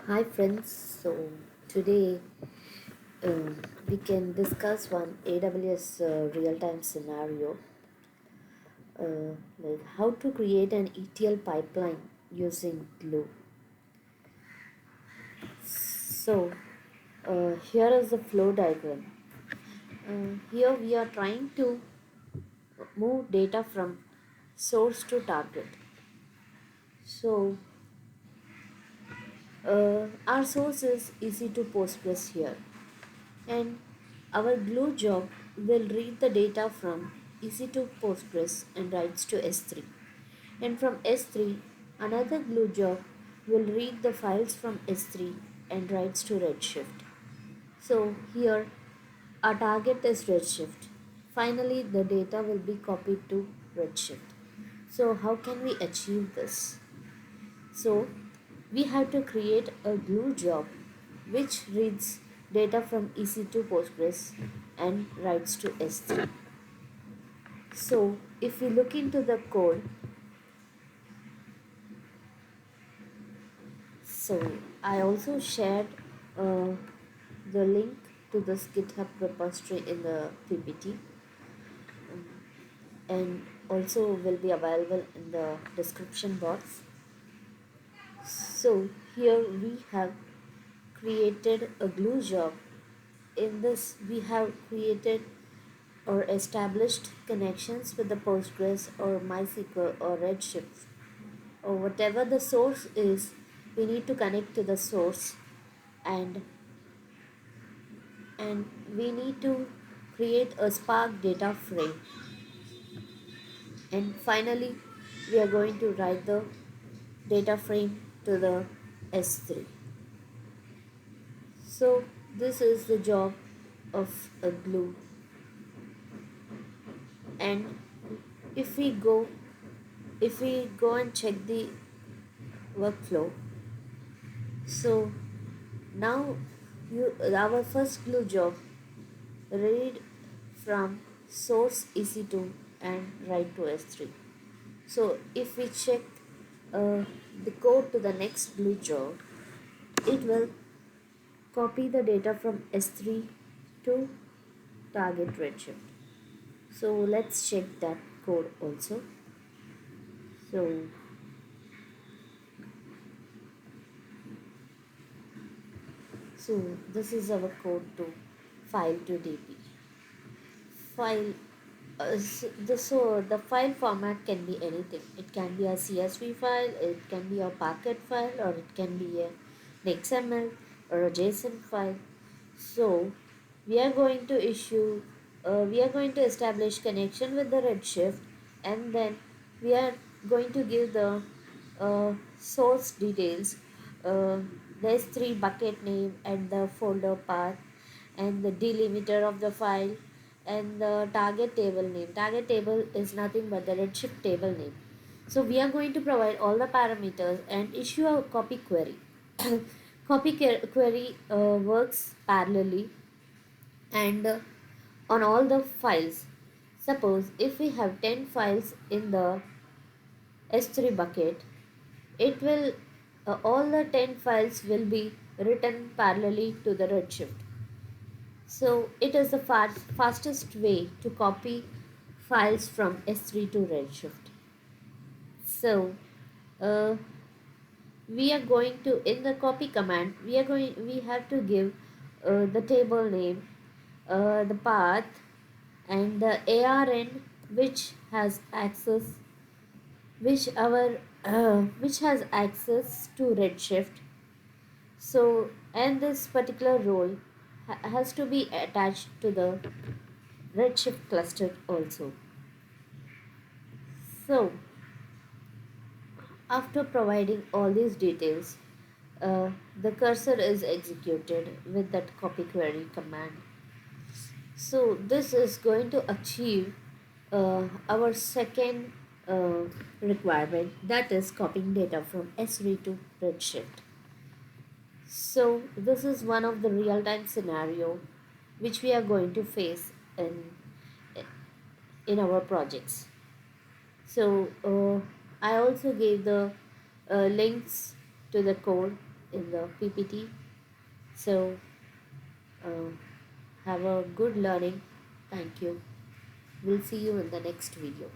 Hi friends, so today uh, we can discuss one AWS real-time scenario, like how to create an ETL pipeline using Glue. Here is the flow diagram. Here we are trying to move data from source to target. So our source is easy to Postgres here, and our glue job will read the data from EC2 Postgres and writes to S3. And from S3, another glue job will read the files from S3 and writes to Redshift. So here our target is Redshift. Finally, the data will be copied to Redshift. So how can we achieve this? So we have to create a glue job which reads data from EC2 Postgres and writes to S3. So if we look into the code, so I also shared uh, the link to this GitHub repository in the PPT, and also will be available in the description box. So here we have created a glue job. In this we have created or established connections with the Postgres or MySQL or Redshift or whatever the source is. We need to connect to the source, and we need to create a Spark data frame, and finally we are going to write the data frame to the S3. So this is the job of a glue. And if we go and check the workflow, so now our first glue job read from source EC2 and write to S3. So if we check the code to the next glue job, it will copy the data from S3 to target Redshift. So let's check that code also. So this is our code to file to DB. File the file format can be anything. It can be a CSV file, it can be a Packet file, or it can be an XML or a JSON file. So we are going to establish connection with the Redshift, and then we are going to give the source details, uh, the S3 bucket name and the folder path and the delimiter of the file and the target table name. Target table is nothing but the Redshift table name. So we are going to provide all the parameters and issue a copy query. Query works parallelly and on all the files. Suppose if we have 10 files in the S3 bucket, it will all the 10 files will be written parallelly to the Redshift. So it is the fastest way to copy files from S3 to Redshift. So uh, we are going to, in the copy command, we have to give the table name, the path, and the ARN which has access, which has access to Redshift. So and this particular role has to be attached to the Redshift cluster also. So after providing all these details, the cursor is executed with that copy query command. So this is going to achieve our second requirement, that is copying data from S3 to Redshift. So this is one of the real-time scenario which we are going to face in our projects. So I also gave the links to the code in the PPT. So uh, have a good learning. Thank you. We'll see you in the next video.